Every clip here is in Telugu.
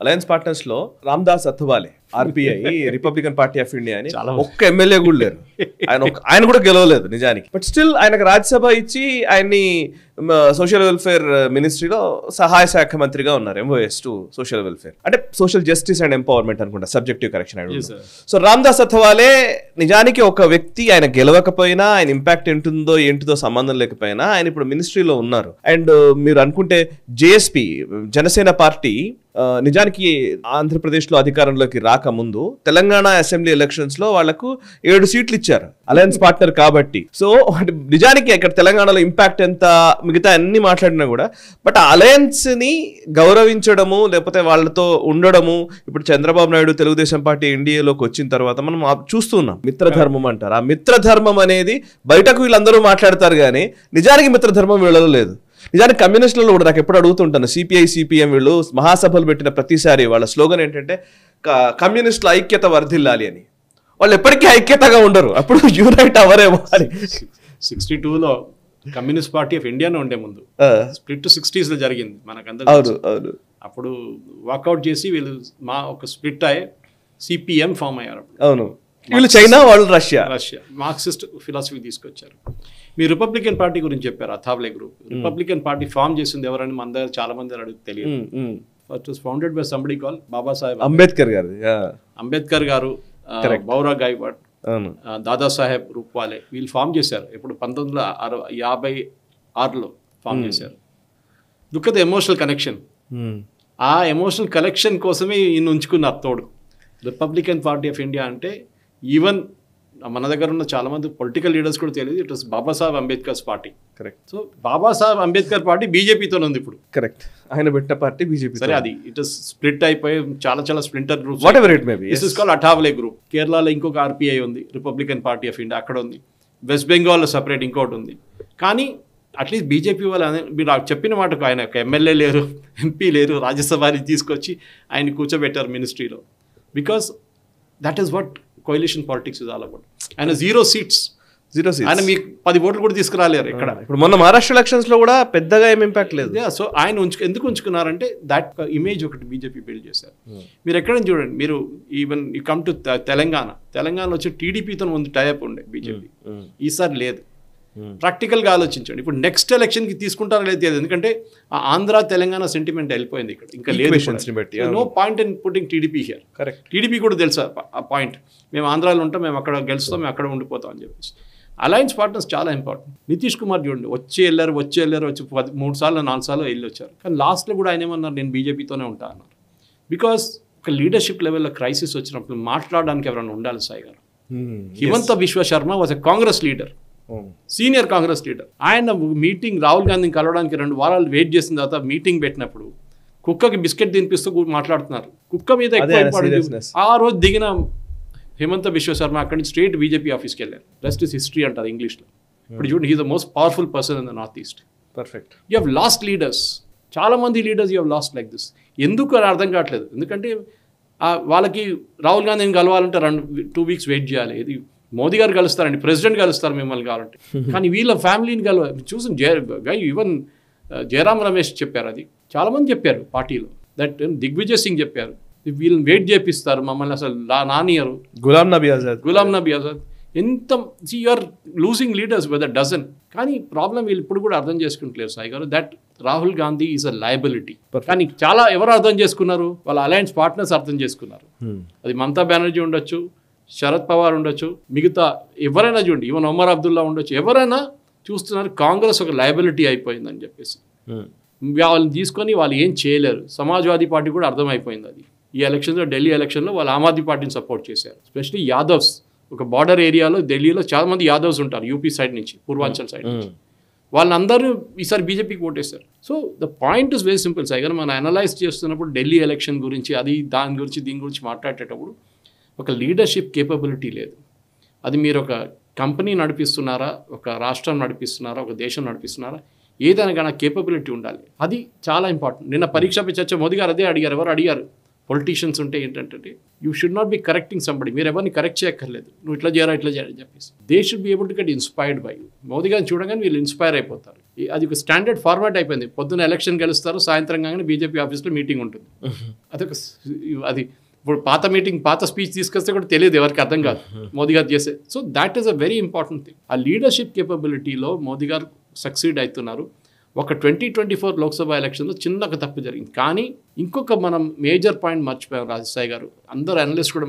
అలయన్స్ పార్ట్నర్స్ లో Ramdas Athawale RPI Republican party of India అని ఒక్క ఎమ్మెల్యే కూడా లేరు. ఆయన కూడా గెలవలేదు నిజానికి. బట్ స్టిల్ ఆయనకు రాజ్యసభ ఇచ్చి ఆయన్ని సోషల్ వెల్ఫేర్ మినిస్ట్రీలో సహాయ శాఖ మంత్రిగా ఉన్నారు. MOS టు సోషల్ వెల్ఫేర్ అంటే సోషల్ జస్టిస్ అండ్ ఎంపవర్మెంట్ అనుకుంటా, subjective correction. So Ramdas Athawale నిజానికి ఒక వ్యక్తి, ఆయన గెలవకపోయినా ఆయన ఇంపాక్ట్ ఏంటిదో సంబంధం లేకపోయినా ఆయన ఇప్పుడు మినిస్ట్రీలో ఉన్నారు. అండ్ మీరు అనుకుంటే జేఎస్పీ జనసేన పార్టీ నిజానికి ఆంధ్రప్రదేశ్లో అధికారంలోకి రాకముందు తెలంగాణ అసెంబ్లీ ఎలక్షన్స్ లో వాళ్లకు 7 సీట్లు ఇచ్చారు అలయన్స్ పార్ట్నర్ కాబట్టి. సో నిజానికి ఇక్కడ తెలంగాణలో ఇంపాక్ట్ ఎంత మిగతా అన్ని మాట్లాడినా కూడా బట్ అలయన్స్ ని గౌరవించడము లేకపోతే వాళ్ళతో ఉండడము, ఇప్పుడు చంద్రబాబు నాయుడు తెలుగుదేశం పార్టీ ఎన్డీఏలోకి వచ్చిన తర్వాత మనం చూస్తున్నాం. మిత్రధర్మం అంటారు. ఆ మిత్రధర్మం అనేది బయటకు వీళ్ళందరూ మాట్లాడతారు కానీ నిజానికి మిత్రధర్మం వీళ్ళలో లేదు. నిజానికి కమ్యూనిస్టులలో కూడా నాకు ఎప్పుడు అడుగుతుంటాను, సిపిఐ సిపిఎం వీళ్ళు మహాసభలు పెట్టిన ప్రతిసారి వాళ్ళ స్లోగన్ ఏంటంటే కమ్యూనిస్టుల ఐక్యత వర్ధిల్లాలి అని. వాళ్ళు ఎప్పటికీ ఐక్యతగా ఉండరు, అప్పుడు యూనైట్ అవరేమో అని. 62లో కమ్యూనిస్ట్ పార్టీ ఆఫ్ ఇండియానే ఉండే ముందు స్ప్లిట్ 60s లో జరిగింది మనకందరూ. అవును. అప్పుడు వాకౌట్ చేసి వీళ్ళు ఒక స్ప్లిట్ అయ్యి సిపిఎం ఫామ్ అయ్యారు. అవును, వీళ్ళు చైనా, వాళ్ళు రష్యా మార్క్సిస్ట్ ఫిలాసఫీ తీసుకొచ్చారు. మీ రిపబ్లికన్ పార్టీ గురించి చెప్పారు, అథావ్లే గ్రూప్. రిపబ్లికన్ పార్టీ ఫామ్ చేసింది ఎవరని మన దగ్గర చాలా మంది అడుగు తెలియదు. First was founded by somebody call Babasaheb Ambedkar గారు, బౌరా గైక్వాడ్, దాదాసాహెబ్ రూప్వాలే వీళ్ళు ఫామ్ చేశారు. ఇప్పుడు 1956లో ఫామ్ చేశారు. Look at the emotional connection. ఆ ఎమోషనల్ కనెక్షన్ కోసమే ఈయన ఉంచుకున్నారు తోడు. రిపబ్లికన్ పార్టీ ఆఫ్ ఇండియా అంటే ఈవెన్ మన దగ్గర ఉన్న చాలా మంది పొలిటికల్ లీడర్స్ కూడా తెలియదు, it was Babasaheb Ambedkar's party. Correct. So Babasaheb Ambedkar party బీజేపీతో ఉంది ఇప్పుడు. కరెక్ట్, ఆయన పెట్టిన పార్టీ బీజేపీ. సరే, అది ఇట్ ఇస్ స్ప్లిట్ అయిపోయి చాలా splinter groups. Whatever it may be. This is called Athawale group. కేరళలో ఇంకొక ఆర్పిఐ ఉంది, రిపబ్లికన్ పార్టీ ఆఫ్ ఇండియా, అక్కడ ఉంది. వెస్ట్ బెంగాల్లో సపరేట్ ఇంకోటి ఉంది. కానీ అట్లీస్ట్ బీజేపీ వాళ్ళు మీరు చెప్పిన మాటకు ఆయన ఒక ఎమ్మెల్యే లేరు, ఎంపీ లేరు, రాజ్యసభని తీసుకొచ్చి ఆయన కూర్చోబెట్టారు మినిస్ట్రీలో. Because that is what coalition politics is all about. ఆయన 0 seats, ఆయన మీకు 10 ఓట్లు కూడా తీసుకురాలేరు ఇక్కడ. ఇప్పుడు మొన్న మహారాష్ట్ర ఎలక్షన్స్ లో కూడా పెద్దగా ఏం ఇంపాక్ట్ లేదు. సో ఆయన ఎందుకు ఉంచుకున్నారంటే దట్ ఇమేజ్ ఒకటి బీజేపీ బిల్డ్ చేశారు. మీరు ఎక్కడైనా చూడండి, మీరు ఈవెన్ యూ కమ్ టు తెలంగాణలో వచ్చి టీడీపీతో ముందు టైఅప్ ఉండే బీజేపీ, ఈసారి లేదు. ప్రాక్టికల్గా ఆలోచించండి. ఇప్పుడు నెక్స్ట్ ఎలక్షన్కి తీసుకుంటారో లేదు, ఎందుకంటే ఆంధ్ర తెలంగాణ సెంటిమెంట్ వెళ్ళిపోయింది ఇక్కడ, ఇంకా లేదు. No point in putting TDP here. Correct. TDP కూడా తెలుసా ఆ పాయింట్, మేము ఆంధ్రాలో ఉంటాం, మేము అక్కడ గెలుస్తాం, మేము అక్కడ ఉండిపోతాం అని చెప్పేసి. అలయన్స్ పార్ట్నర్స్ చాలా ఇంపార్టెంట్. నితీష్ కుమార్ చూడండి, వచ్చి 3 సార్లు 4 సార్లు వెళ్ళి వచ్చారు. కానీ లాస్ట్లో కూడా ఆయన ఏమన్నారు, నేను బీజేపీతోనే ఉంటా అన్నారు. బికాస్ ఒక లీడర్షిప్ లెవెల్లో క్రైసిస్ వచ్చినప్పుడు మాట్లాడడానికి ఎవరైనా ఉండాలి. సాయి గారు, Himanta Biswa Sharma was a Congress leader, senior Congress leader. ఆయన మీటింగ్ రాహుల్ గాంధీని కలవడానికి 2 వారాలు వెయిట్ చేసిన తర్వాత మీటింగ్ పెట్టినప్పుడు కుక్కకి బిస్కెట్ తినిపిస్తూ మాట్లాడుతున్నారు. కుక్క మీద ఎక్కువ. ఆ రోజు దిగిన హిమంత బిశ్వ శర్మ అక్కడి నుంచి స్ట్రేట్ బీజేపీ ఆఫీస్కి వెళ్ళారు. రెస్ట్ ఇస్ హిస్టరీ అంటారు ఇంగ్లీష్లో. ఇప్పుడు చూడండి, he the most powerful person in the north east. Perfect. You have lost leaders, చాలా మంది leaders you have lost like this. ఎందుకు అని అర్థం కావట్లేదు. ఎందుకంటే వాళ్ళకి రాహుల్ గాంధీని కలవాలంటే 2 weeks వెయిట్ చేయాలి. ఇది మోదీ గారు కలుస్తారండి, ప్రెసిడెంట్ కలుస్తారు మిమ్మల్ని కావాలంటే. కానీ వీళ్ళ ఫ్యామిలీని చూసి ఈవెన్ జయరామ్ రమేష్ చెప్పారు, అది చాలామంది చెప్పారు పార్టీలో. దట్ దిగ్విజయ్ సింగ్ చెప్పారు, వీళ్ళని వెయిట్ చేపిస్తారు, మమ్మల్ని అసలు నానియరు. గులాం నబీ ఆజాద్ ఎంత you're losing leaders with a dozen. కానీ ప్రాబ్లం వీళ్ళు ఇప్పుడు కూడా అర్థం చేసుకుంటలేరు సాయి గారు, that Rahul Gandhi is a liability. కానీ చాలా ఎవరు అర్థం చేసుకున్నారు, వాళ్ళ అలయన్స్ పార్ట్నర్స్ అర్థం చేసుకున్నారు. అది మమతా బెనర్జీ ఉండొచ్చు, శరద్ పవార్ ఉండొచ్చు, మిగతా ఎవరైనా చూడండి, ఈవెన్ ఒమర్ అబ్దుల్లా ఉండొచ్చు, ఎవరైనా చూస్తున్నారు కాంగ్రెస్ ఒక లయబిలిటీ అయిపోయిందని చెప్పేసి. వాళ్ళని తీసుకొని వాళ్ళు ఏం చేయలేరు. సమాజ్వాదీ పార్టీ కూడా అర్థమైపోయింది అది. ఈ ఎలక్షన్లో, ఢిల్లీ ఎలక్షన్లో వాళ్ళు ఆమ్ ఆద్మీ పార్టీని సపోర్ట్ చేశారు. ఎస్పెషలీ యాదవ్స్, ఒక బార్డర్ ఏరియాలో ఢిల్లీలో చాలా మంది యాదవ్స్ ఉంటారు, యూపీ సైడ్ నుంచి, పూర్వాంచల్ సైడ్ నుంచి. వాళ్ళందరూ ఈసారి బీజేపీకి ఓటేశారు. So the point is very simple Sai గారు, మనం అనలైజ్ చేస్తున్నప్పుడు ఢిల్లీ ఎలక్షన్ గురించి, దీని గురించి మాట్లాడేటప్పుడు ఒక లీడర్షిప్ కేపబిలిటీ లేదు. అది మీరు ఒక కంపెనీ నడిపిస్తున్నారా, ఒక రాష్ట్రం నడిపిస్తున్నారా, ఒక దేశం నడిపిస్తున్నారా, ఏదైనా కానీ కేపబిలిటీ ఉండాలి. అది చాలా ఇంపార్టెంట్. నిన్న పరీక్ష పై చర్చ మోదీ గారు అదే అడిగారు. ఎవరు అడిగారు, పొలిటీషియన్స్ ఉంటే ఏంటంటే you should not be correcting somebody. మీరు ఎవరిని కరెక్ట్ చేయక్కర్లేదు, నువ్వు ఇట్లా చేయాలని చెప్పేసి. They should be able to get inspired by you. Modi గారిని చూడగానే వీళ్ళు ఇన్స్పైర్ అయిపోతారు. అది ఒక స్టాండర్డ్ ఫార్మాట్ అయిపోయింది. పొద్దున్న ఎలక్షన్ గెలుస్తారు, సాయంత్రం కాగానే బీజేపీ ఆఫీస్లో మీటింగ్ ఉంటుంది. అది ఇప్పుడు పాత స్పీచ్ తీసుకొస్తే కూడా తెలియదు, ఎవరికి అర్థం కాదు మోదీ గారు చేసే. So that is a very important thing. ఆ లీడర్షిప్ కేపబిలిటీలో మోదీ గారు సక్సీడ్ అవుతున్నారు. ఒక 2024 లోక్సభ ఎలక్షన్లో చిన్నగా తప్పు జరిగింది. కానీ ఇంకొక మనం మేజర్ పాయింట్ మర్చిపోయాం రాజసాయి గారు, అందరూ అనలిస్ట్ కూడా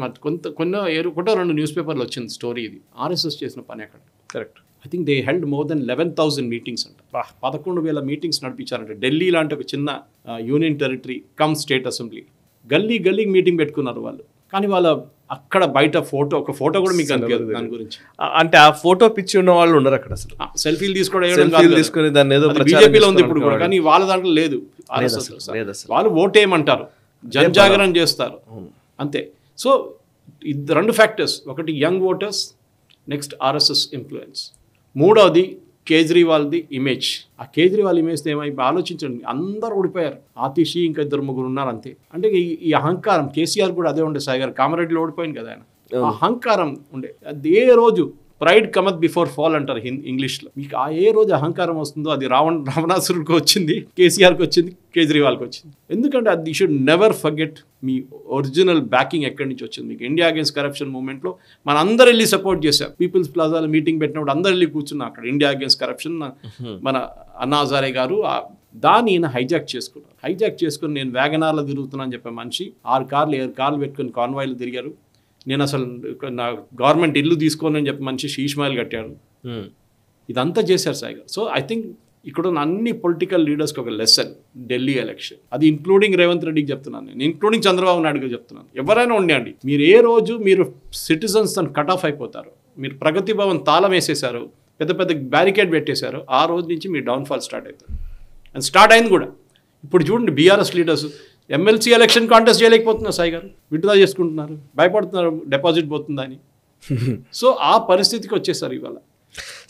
ఒకటో రెండు న్యూస్ పేపర్లు వచ్చింది స్టోరీ. ఇది ఆర్ఎస్ఎస్ చేసిన పని అక్కడ. Correct. I think they held more than 11,000 meetings అంట. 11,000 మీటింగ్స్ నడిపించారంట. ఢిల్లీ లాంటి ఒక చిన్న union territory cum state assembly, గల్లీకి మీటింగ్ పెట్టుకున్నారు వాళ్ళు. కానీ వాళ్ళ అక్కడ బయట ఒక ఫోటో కూడా మీకు అనిపించదు దాని గురించి. అంటే ఆ ఫోటో పిచ్చి ఉన్న వాళ్ళు ఉన్నారు అక్కడ. అసలు సెల్ఫీలు తీసుకుని దాన్ని ఏదో బీజేపీలో ఉంది ఇప్పుడు కూడా, కానీ వాళ్ళ దాంట్లో లేదు. వాళ్ళు ఓటేయమంటారు, జనజాగరణ చేస్తారు అంతే. సో రెండు ఫ్యాక్టర్స్, ఒకటి young voters, next RSS influence, మూడవది కేజ్రీవాల్ది ఇమేజ్. ఆ కేజ్రీవాల్ ఇమేజ్ ఏమై ఆలోచించండి, అందరూ ఓడిపోయారు. ఆతిషి ఇంకా 2-3 ఉన్నారు అంతే. అంటే ఈ అహంకారం, కేసీఆర్ కూడా అదే ఉండే సాయి గారు, కామారెడ్డిలో ఓడిపోయింది కదా ఆయన. అహంకారం ఉండే. అది ఏ రోజు ప్రైడ్ కమత్ బిఫోర్ ఫాల్ అంటారు ఇంగ్లీష్లో. మీకు ఏ రోజు అహంకారం వస్తుందో అది రావణాసురుడికి వచ్చింది, కేసీఆర్కి వచ్చింది, కేజ్రీవాల్కి వచ్చింది. ఎందుకంటే అది you should never forget me original backing ఎక్కడి నుంచి వచ్చింది. మీకు ఇండియా అగేన్స్ట్ కరప్షన్ మూవ్మెంట్లో మన అందరు వెళ్ళి సపోర్ట్ చేశారు. పీపుల్స్ ప్లాజాలో మీటింగ్ పెట్టినప్పుడు అందరు వెళ్ళి కూర్చున్నా అక్కడ. ఇండియా అగేన్స్ట్ కరప్షన్ మన అన్నా హజారే గారు దాన్ని ఈయన హైజాక్ చేసుకున్నారు. హైజాక్ చేసుకుని నేను వ్యాగనార్లో తిరుగుతున్నా అని చెప్పే మనిషి 6 కార్లు పెట్టుకుని కాన్వాయ్లు తిరిగారు. నేను అసలు నా గవర్నమెంట్ ఇల్లు తీసుకోనని చెప్పి మనిషి షీష్మాయిల్ కట్టాడు. ఇదంతా చేశారు సాయి గారు. సో ఐ థింక్ ఇక్కడ ఉన్న అన్ని పొలిటికల్ లీడర్స్కి ఒక లెసన్ ఢిల్లీ ఎలక్షన్. అది ఇంక్లూడింగ్ రేవంత్ రెడ్డికి చెప్తున్నాను నేను, ఇంక్లూడింగ్ చంద్రబాబు నాయుడుకి చెప్తున్నాను. ఎవరైనా ఉండండి, మీరు ఏ రోజు మీరు సిటిజన్స్ తను కట్ ఆఫ్ అయిపోతారు, మీరు ప్రగతి భవన్ తాళం వేసేశారు, పెద్ద పెద్ద బ్యారికేడ్ పెట్టేశారు, ఆ రోజు నుంచి మీ డౌన్ఫాల్ స్టార్ట్ అవుతుంది. అండ్ స్టార్ట్ అయింది కూడా. ఇప్పుడు చూడండి BRS leaders MLC election contest చేయలేకపోతున్నారు సాయి గారు, విత్డ్రా చేసుకుంటున్నారు, భయపడుతున్నారు డిపాజిట్ పోతుందని. సో ఆ పరిస్థితికి వచ్చేసారు ఇవాళ.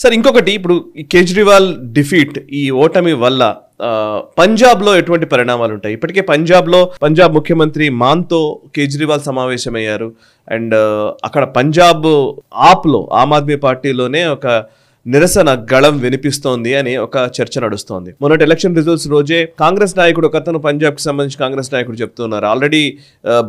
సార్ ఇంకొకటి, ఇప్పుడు ఈ కేజ్రీవాల్ డిఫీట్, ఈ ఓటమి వల్ల పంజాబ్లో ఎటువంటి పరిణామాలు ఉంటాయి? ఇప్పటికే పంజాబ్ ముఖ్యమంత్రి మాన్తో కేజ్రీవాల్ సమావేశమయ్యారు. అండ్ అక్కడ పంజాబ్ ఆమ్ ఆద్మీ పార్టీలోనే ఒక నిరసన గళం వినిపిస్తోంది అని ఒక చర్చ నడుస్తోంది. మొన్నటి ఎలక్షన్ రిజల్ట్స్ రోజే కాంగ్రెస్ నాయకుడు ఒకతను, పంజాబ్కి సంబంధించి కాంగ్రెస్ నాయకుడు చెప్తున్నారు, ఆల్రెడీ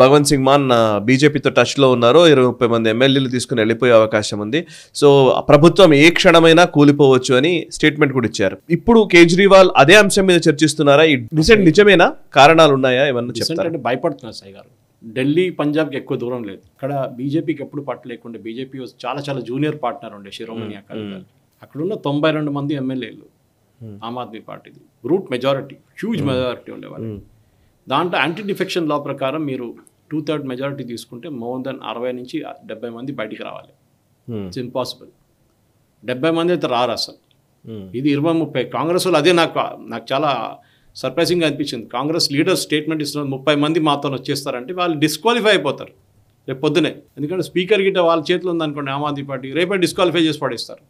భగవంత్ సింగ్ మాన్ బీజేపీతో టచ్లో ఉన్నారు, 20-30 మంది ఎమ్మెల్యేలు తీసుకుని వెళ్ళిపోయే అవకాశం ఉంది, సో ప్రభుత్వం ఏ క్షణమైనా కూలిపోవచ్చు అని స్టేట్మెంట్ కూడా ఇచ్చారు. ఇప్పుడు కేజ్రీవాల్ అదే అంశం మీద చర్చిస్తున్నారా? ఈ నిజమేనా? కారణాలు ఉన్నాయా ఏమన్నా చెప్తారా? భయపడుతున్నారు సాయి గారు. ఢిల్లీ పంజాబ్కి ఎక్కువ దూరం లేదు. ఇక్కడ బీజేపీకి ఎప్పుడు పట్టు లేకుండా, బీజేపీ చాలా జూనియర్ పార్ట్నర్ ఉండే శిరోమణి అకాలీ దళ్. అక్కడున్న 92 మంది ఎమ్మెల్యేలు ఆమ్ ఆద్మీ పార్టీది, రూట్ మెజారిటీ, హ్యూజ్ మెజారిటీ ఉండేవాళ్ళు. దాంట్లో యాంటీ డిఫెక్షన్ లా ప్రకారం మీరు 2/3 మెజారిటీ తీసుకుంటే మోర్ దెన్ 60 నుంచి 70 మంది బయటికి రావాలి. It's impossible. 70 మంది అయితే రారు అసలు. ఇది 20-30 కాంగ్రెస్ వాళ్ళు. అదే నాకు చాలా సర్ప్రైజింగ్గా అనిపించింది. కాంగ్రెస్ లీడర్స్ స్టేట్మెంట్ ఇస్తున్నారు 30 మంది మాతో వచ్చేస్తారంటే వాళ్ళు డిస్క్వాలిఫై అయిపోతారు రేపు పొద్దునే. ఎందుకంటే స్పీకర్ గిట్ట వాళ్ళ చేతిలో ఉందనుకోండి ఆమ్ ఆద్మీ పార్టీ, రేపే డిస్క్వాలిఫై చేసి పడేస్తారు,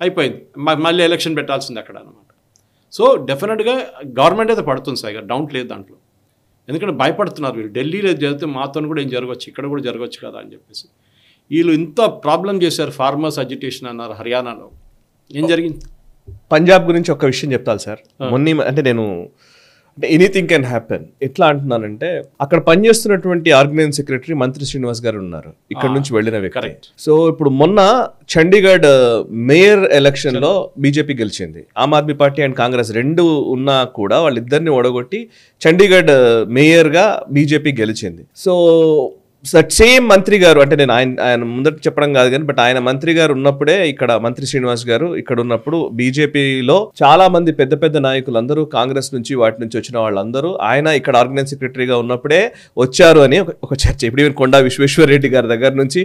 అయిపోయింది, మళ్ళీ ఎలక్షన్ పెట్టాల్సింది అక్కడ అనమాట. సో డెఫినెట్గా గవర్నమెంట్ అయితే పడుతుంది సార్, డౌట్ లేదు దాంట్లో. ఎందుకంటే భయపడుతున్నారు వీళ్ళు, ఢిల్లీలో జరిగితే మాతో కూడా ఏం జరగవచ్చు, ఇక్కడ కూడా జరగవచ్చు కదా అని చెప్పేసి. వీళ్ళు ఇంత ప్రాబ్లం చేశారు. ఫార్మర్స్ అజిటేషన్ అన్నారు హర్యానాలో. ఏం జరిగింది? పంజాబ్ గురించి ఒక విషయం చెప్తాను సార్. అంటే ఎనీథింగ్ కెన్ హ్యాపెన్. ఎట్లా అంటున్నానంటే, అక్కడ పనిచేస్తున్నటువంటి ఆర్గనైజింగ్ సెక్రటరీ మంత్రి శ్రీనివాస్ గారు ఉన్నారు, ఇక్కడ నుంచి వెళ్ళిన వ్యక్తి. సో ఇప్పుడు మొన్న చండీగఢ్ మేయర్ ఎలక్షన్ లో బీజేపీ గెలిచింది. ఆమ్ ఆద్మీ పార్టీ అండ్ కాంగ్రెస్ రెండు ఉన్నా కూడా వాళ్ళిద్దరిని ఓడగొట్టి చండీగఢ్ మేయర్ గా బీజేపీ గెలిచింది. సో సేమ్ మంత్రి గారు, అంటే నేను ఆయన ముందట చెప్పడం కాదు కానీ, బట్ ఆయన మంత్రి గారు ఉన్నప్పుడే, ఇక్కడ మంత్రి శ్రీనివాస్ గారు ఇక్కడ ఉన్నప్పుడు బీజేపీలో చాలా మంది పెద్ద పెద్ద నాయకులు అందరూ కాంగ్రెస్ నుంచి వాటి నుంచి వచ్చిన వాళ్ళందరూ ఆయన ఇక్కడ ఆర్గనైజ్ సెక్రటరీగా ఉన్నప్పుడే వచ్చారు అని ఒక చర్చ. ఇప్పుడు ఈవెన్ కొండా విశ్వేశ్వరరెడ్డి గారి దగ్గర నుంచి,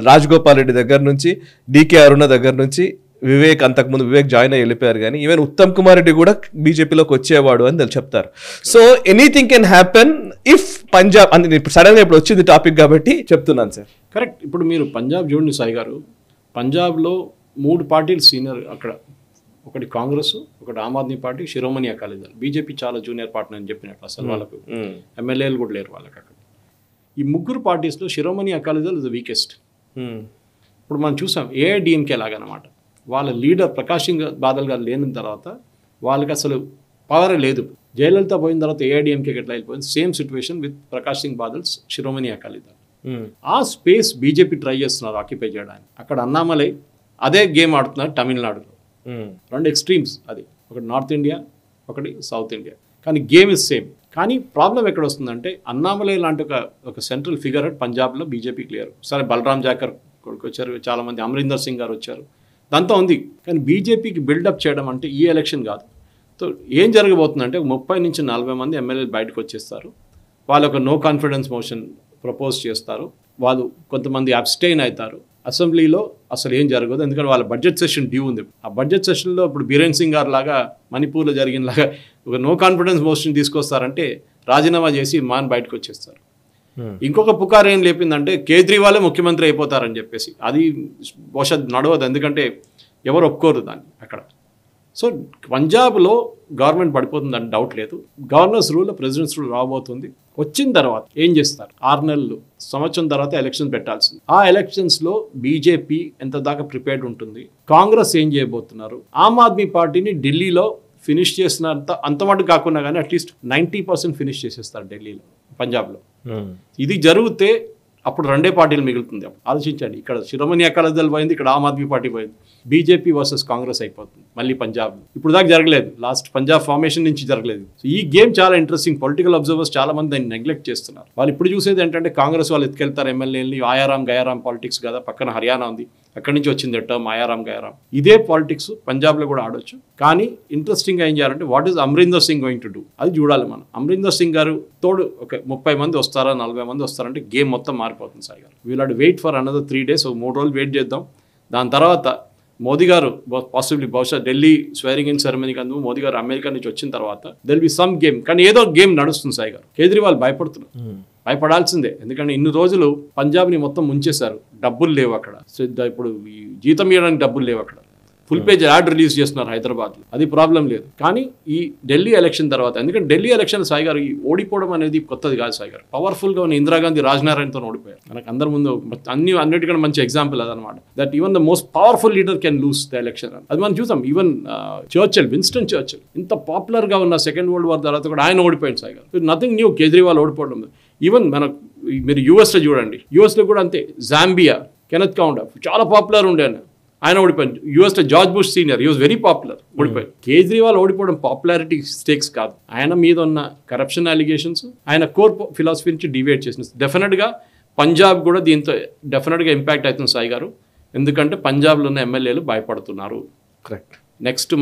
రాజగోపాల్ రెడ్డి దగ్గర నుంచి, డికే అరుణ దగ్గర నుంచి, వివేక్, అంతకుముందు వివేక్ జాయిన్ అయ్యి వెళ్ళిపోయారు, కానీ ఈవెన్ ఉత్తమ్ కుమార్ రెడ్డి కూడా బీజేపీలోకి వచ్చేవాడు అని చెప్తారు. So anything can happen if Punjab, అంటే ఇప్పుడు సడన్గా ఇప్పుడు వచ్చింది టాపిక్ కాబట్టి చెప్తున్నాను సార్. కరెక్ట్. ఇప్పుడు మీరు పంజాబ్ చూడండి సాయి గారు, పంజాబ్లో 3 పార్టీలు సీనియర్ అక్కడ ఒకటి కాంగ్రెస్, ఒకటి ఆమ్ ఆద్మీ పార్టీ, శిరోమణి అకాలీ దళ్. బీజేపీ చాలా జూనియర్ పార్ట్నర్ అని చెప్పినట్లు అసలు వాళ్ళకు ఎమ్మెల్యేలు కూడా లేరు వాళ్ళకి అక్కడ. ఈ ముగ్గురు పార్టీస్లో Shiromani Akali Dal is the weakest. ఇప్పుడు మనం చూసాం ఏఐడిఎంకే లాగనమాట. వాళ్ళ లీడర్ ప్రకాష్ సింగ్ బాదల్ గారు లేని తర్వాత వాళ్ళకి అసలు పవర్ లేదు. జయలలిత పోయిన తర్వాత ఏఐడిఎంకేకి ఎట్లా వెళ్ళిపోయింది, same situation with Prakash Singh Badal's Shiromani Akali Dal. ఆ స్పేస్ బీజేపీ ట్రై చేస్తున్నారు ఆక్యుపై చేయడానికి. అక్కడ అన్నామలై అదే గేమ్ ఆడుతున్నారు తమిళనాడులో. రెండు ఎక్స్ట్రీమ్స్, అది ఒకటి నార్త్ ఇండియా, ఒకటి సౌత్ ఇండియా, కానీ గేమ్ ఇస్ సేమ్. కానీ ప్రాబ్లం ఎక్కడ వస్తుందంటే అన్నామలై లాంటి ఒక సెంట్రల్ ఫిగర్ పంజాబ్లో బీజేపీకి లేరు. సరే బలరాం జాకర్ కొడుకు వచ్చారు, చాలామంది అమరీందర్ సింగ్ గారు వచ్చారు, దాంతో ఉంది. కానీ బీజేపీకి బిల్డప్ చేయడం అంటే ఈ ఎలక్షన్ కాదు. సో ఏం జరగబోతుందంటే 30 నుంచి 40 మంది ఎమ్మెల్యేలు బయటకు వచ్చేస్తారు. వాళ్ళు ఒక నో కాన్ఫిడెన్స్ మోషన్ ప్రపోజ్ చేస్తారు. వాళ్ళు కొంతమంది అబ్స్టైన్ అవుతారు. అసెంబ్లీలో అసలు ఏం జరగదు, ఎందుకంటే వాళ్ళ బడ్జెట్ సెషన్ డ్యూ ఉంది. ఆ బడ్జెట్ సెషన్లో ఇప్పుడు బీరేన్ సింగ్ గారు లాగా మణిపూర్లో జరిగిన లాగా ఒక నో కాన్ఫిడెన్స్ మోషన్ తీసుకొస్తారంటే రాజీనామా చేసి బయటకు వచ్చేస్తారు. ఇంకొక పుకార్ ఏం లేపిందంటే కేజ్రీవాలే ముఖ్యమంత్రి అయిపోతారని చెప్పేసి. అది బహుశా నడవదు, ఎందుకంటే ఎవరు ఒప్పుకోరు దాన్ని అక్కడ. సో పంజాబ్లో గవర్నమెంట్ పడిపోతుందని డౌట్ లేదు. గవర్నర్స్ రూల్, ప్రెసిడెంట్స్ రూల్ రాబోతుంది. వచ్చిన తర్వాత ఏం చేస్తారు, 6 నెలలు, సంవత్సరం తర్వాత ఎలక్షన్ పెట్టాల్సింది. ఆ ఎలక్షన్స్లో బీజేపీ ఎంత దాకా ప్రిపేర్డ్ ఉంటుంది, కాంగ్రెస్ ఏం చేయబోతున్నారు, ఆమ్ ఆద్మీ పార్టీని ఢిల్లీలో ఫినిష్ చేసినంత అంతమటు కాకుండా కానీ అట్లీస్ట్ 90% ఫినిష్ చేసేస్తారు ఢిల్లీలో, పంజాబ్లో. ఇది జరిగితే అప్పుడు రెండే పార్టీలు మిగులుతుంది. ఆలోచించండి, ఇక్కడ శిరోమణి అకాలీ దళ్ పోయింది, ఇక్కడ ఆమ్ ఆద్మీ పార్టీ పోయింది. బీజేపీ వర్సెస్ కాంగ్రెస్ అయిపోతుంది మళ్ళీ పంజాబ్. ఇప్పుడు దాకా జరగలేదు, లాస్ట్ పంజాబ్ ఫార్మేషన్ నుంచి జరగలేదు. సో ఈ గేమ్ చాలా ఇంట్రెస్టింగ్. పొలిటికల్ అబ్జర్వర్స్ చాలా మంది దాన్ని నెగ్లెక్ట్ చేస్తున్నారు. వాళ్ళు ఇప్పుడు చూసేది ఏంటంటే కాంగ్రెస్ వాళ్ళు ఎత్తుకెళ్తారు ఎమ్మెల్యేని, ఆయారాం గయారాం పాలిటిక్స్ కదా, పక్కన హర్యానా ఉంది, అక్కడి నుంచి వచ్చింది టర్మ్ ఆయారాం గయారాం. ఇదే పాలిటిక్స్ పంజాబ్లో కూడా ఆడొచ్చు. కానీ ఇంట్రెస్టింగ్గా ఏం చేయాలంటే what is Amarinder Singh going to do, అది చూడాలి మనం. అమరీందర్ సింగ్ గారు తోడు ఒక 30 మంది వస్తారా, 40 మంది వస్తారంటే గేమ్ మొత్తం మారిపోతుంది. సాయి గారు we'll have to wait for another 3 days, 3 రోజులు వెయిట్ చేద్దాం. దాని తర్వాత మోదీ గారు పాసిబ్లీ బహుశా ఢిల్లీ స్వేరింగ్ ఇన్ సెరమనీకి అందుకు మోదీ గారు అమెరికా నుంచి వచ్చిన తర్వాత దెల్ బి సమ్ గేమ్. కానీ ఏదో గేమ్ నడుస్తుంది. సాయి గారు కేజ్రీవాల్ భయపడుతున్నారు, భయపడాల్సిందే. ఎందుకంటే ఇన్ని రోజులు పంజాబ్ని మొత్తం ముంచేశారు, డబ్బులు లేవు అక్కడ. సో ఇప్పుడు ఈ జీతం ఇవ్వడానికి డబ్బులు లేవు అక్కడ. ఫుల్ పేజ్ యాడ్ రిలీజ్ చేస్తున్నారు హైదరాబాద్లో, అది ప్రాబ్లం లేదు. కానీ ఈ ఢిల్లీ ఎలక్షన్ తర్వాత, ఎందుకంటే ఢిల్లీ ఎలక్షన్ సాయి గారు ఈ ఓడిపోవడం అనేది కొత్తది కాదు. సాయి గారు పవర్ఫుల్గా ఉన్న ఇందిరాగాంధీ రాజనారాయణతో ఓడిపోయారు. మనకు అందరి ముందు అన్నిటికన్నా మంచి ఎగ్జాంపుల్ అదనమాట. That even the most powerful leader can lose the election. అది మనం చూసాం. ఈవెన్ విన్స్టన్ చర్చిల్ ఇంత పాపులర్గా ఉన్న సెకండ్ వరల్డ్ వార్ తర్వాత కూడా ఆయన ఓడిపోయాడు. సాయి గారు నథింగ్ న్యూ కేజ్రీవాల్ ఓడిపోవడం. ఈవెన్ మనకు మీరు యూఎస్లో చూడండి, యూఎస్లో కూడా అంతే. జాంబియా కెనెత్ కౌంటర్ చాలా పాపులర్ ఉండే, ఆయన ఓడిపోయాడు. యూఎస్లో George bush senior, US very popular, ఓడిపోయాడు. కేజ్రీవాల్ ఓడిపోవడం పాపులారిటీ స్టేక్స్ కాదు, ఆయన మీద ఉన్న కరప్షన్ అలిగేషన్స్, ఆయన కోర్ ఫిలాసఫీ నుంచి డివేట్ చేసిన. డెఫినెట్గా పంజాబ్ కూడా దీంతో డెఫినెట్గా ఇంపాక్ట్ అవుతుంది సాయి గారు. ఎందుకంటే పంజాబ్లో ఉన్న ఎమ్మెల్యేలు భయపడుతున్నారు. కరెక్ట్. నెక్స్ట్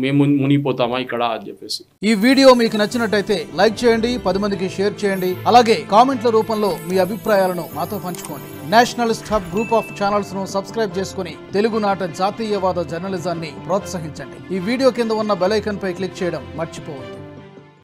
మేము మునిగిపోతామా ఇక్కడ అని చెప్పేసి. ఈ వీడియో మీకు నచ్చినట్టయితే లైక్ చేయండి, 10 మందికి షేర్ చేయండి. అలాగే కామెంట్ల రూపంలో మీ అభిప్రాయాలను మాతో పంచుకోండి. Nationalist hub group of channels ను సబ్స్క్రైబ్ చేసుకుని తెలుగునాట జాతీయవాద జర్నలిజాన్ని ప్రోత్సహించండి. ఈ వీడియో కింద ఉన్న బెల్ ఐకాన్ పై క్లిక్ చేయడం మర్చిపోవద్దు.